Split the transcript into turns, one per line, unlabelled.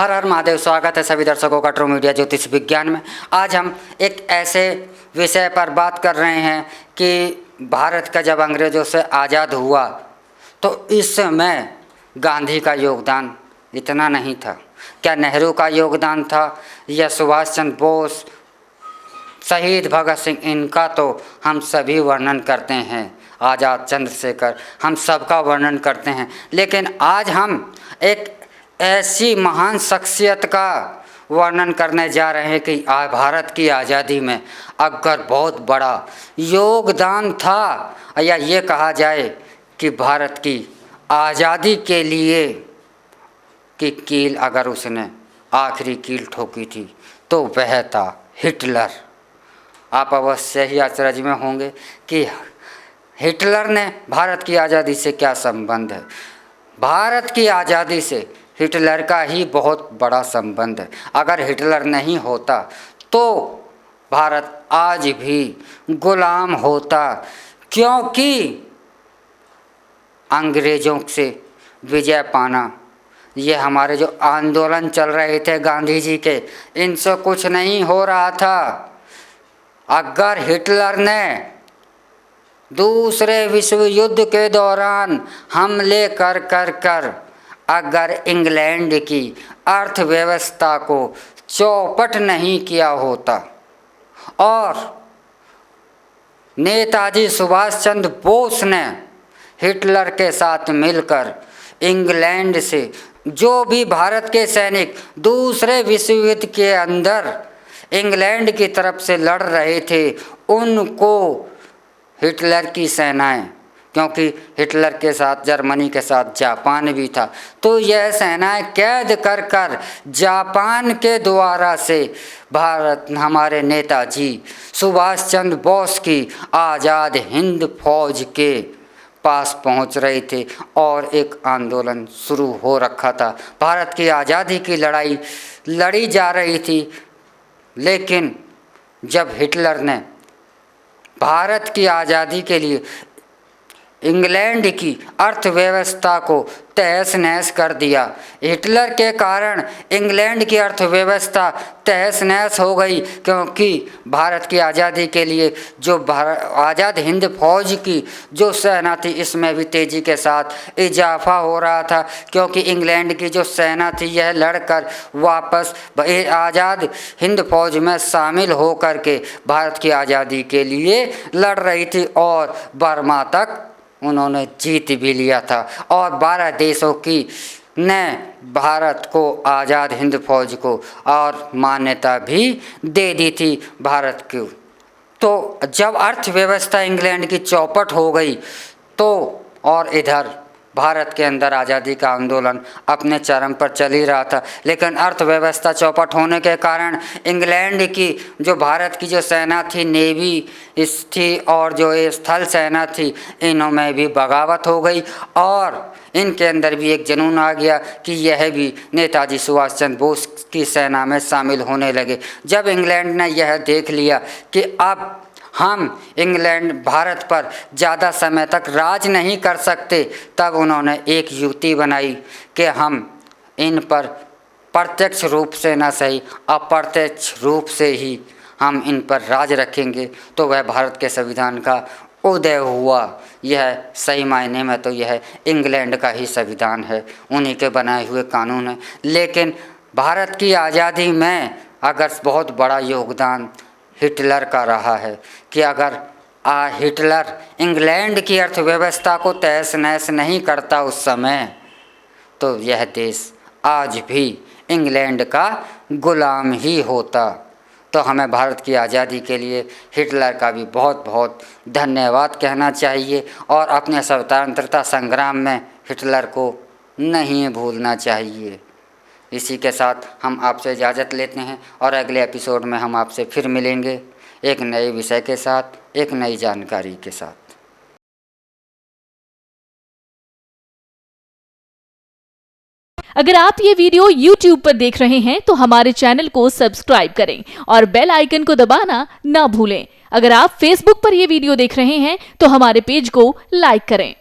हर हर महादेव। स्वागत है सभी दर्शकों का ट्रू मीडिया ज्योतिष विज्ञान में। आज हम एक ऐसे विषय पर बात कर रहे हैं कि भारत का जब अंग्रेज़ों से आज़ाद हुआ तो इस समय गांधी का योगदान इतना नहीं था। क्या नेहरू का योगदान था या सुभाष चंद्र बोस, शहीद भगत सिंह, इनका तो हम सभी वर्णन करते हैं। आज़ाद, चंद्रशेखर, हम सबका वर्णन करते हैं। लेकिन आज हम एक ऐसी महान शख्सियत का वर्णन करने जा रहे हैं कि भारत की आज़ादी में अगर बहुत बड़ा योगदान था, या ये कहा जाए कि भारत की आज़ादी के लिए कि कील अगर उसने आखिरी कील ठोकी थी तो वह था हिटलर। आप अवश्य ही आश्चर्य में होंगे कि हिटलर ने भारत की आज़ादी से क्या संबंध है। भारत की आज़ादी से हिटलर का ही बहुत बड़ा संबंध है। अगर हिटलर नहीं होता तो भारत आज भी गुलाम होता, क्योंकि अंग्रेज़ों से विजय पाना, ये हमारे जो आंदोलन चल रहे थे गांधी जी के, इनसे कुछ नहीं हो रहा था। अगर हिटलर ने दूसरे विश्व युद्ध के दौरान हमले कर अगर इंग्लैंड की अर्थव्यवस्था को चौपट नहीं किया होता और नेताजी सुभाष चंद्र बोस ने हिटलर के साथ मिलकर इंग्लैंड से जो भी भारत के सैनिक दूसरे विश्व युद्ध के अंदर इंग्लैंड की तरफ से लड़ रहे थे, उनको हिटलर की सेनाएं, क्योंकि हिटलर के साथ जर्मनी के साथ जापान भी था, तो यह सेनाएं कैद कर जापान के द्वारा से भारत, हमारे नेताजी सुभाष चंद्र बोस की आज़ाद हिंद फौज के पास पहुंच रहे थे और एक आंदोलन शुरू हो रखा था। भारत की आज़ादी की लड़ाई लड़ी जा रही थी। लेकिन जब हिटलर ने भारत की आज़ादी के लिए इंग्लैंड की अर्थव्यवस्था को तहस नहस कर दिया, हिटलर के कारण इंग्लैंड की अर्थव्यवस्था तहस नहस हो गई, क्योंकि भारत की आज़ादी के लिए जो आज़ाद हिंद फौज की जो सेना थी, इसमें भी तेज़ी के साथ इजाफा हो रहा था, क्योंकि इंग्लैंड की जो सेना थी यह लड़कर वापस आज़ाद हिंद फौज में शामिल हो कर के भारत की आज़ादी के लिए लड़ रही थी और बर्मा तक उन्होंने जीत भी लिया था और 12 देशों की ने भारत को, आज़ाद हिंद फौज को और मान्यता भी दे दी थी भारत को। तो जब अर्थव्यवस्था इंग्लैंड की चौपट हो गई तो और इधर भारत के अंदर आज़ादी का आंदोलन अपने चरम पर चल ही रहा था, लेकिन अर्थव्यवस्था चौपट होने के कारण इंग्लैंड की जो भारत की जो सेना थी, नेवी थी और जो ये स्थल सेना थी, इनों में भी बगावत हो गई और इनके अंदर भी एक जुनून आ गया कि यह भी नेताजी सुभाष चंद्र बोस की सेना में शामिल होने लगे। जब इंग्लैंड ने यह देख लिया कि अब हम इंग्लैंड भारत पर ज़्यादा समय तक राज नहीं कर सकते, तब उन्होंने एक युक्ति बनाई कि हम इन पर प्रत्यक्ष रूप से न सही अप्रत्यक्ष रूप से ही हम इन पर राज रखेंगे। तो वह भारत के संविधान का उदय हुआ। यह सही मायने में तो यह इंग्लैंड का ही संविधान है, उन्हीं के बनाए हुए कानून है। लेकिन भारत की आज़ादी में अगर बहुत बड़ा योगदान हिटलर का रहा है कि अगर हिटलर इंग्लैंड की अर्थव्यवस्था को तहस नहस नहीं करता उस समय, तो यह देश आज भी इंग्लैंड का गुलाम ही होता। तो हमें भारत की आज़ादी के लिए हिटलर का भी बहुत बहुत धन्यवाद कहना चाहिए और अपने स्वतंत्रता संग्राम में हिटलर को नहीं भूलना चाहिए। इसी के साथ हम आपसे इजाज़त लेते हैं और अगले एपिसोड में हम आपसे फिर मिलेंगे एक नए विषय के साथ, एक नई जानकारी के साथ।
अगर आप ये वीडियो YouTube पर देख रहे हैं तो हमारे चैनल को सब्सक्राइब करें और बेल आइकन को दबाना ना भूलें। अगर आप Facebook पर ये वीडियो देख रहे हैं तो हमारे पेज को लाइक करें।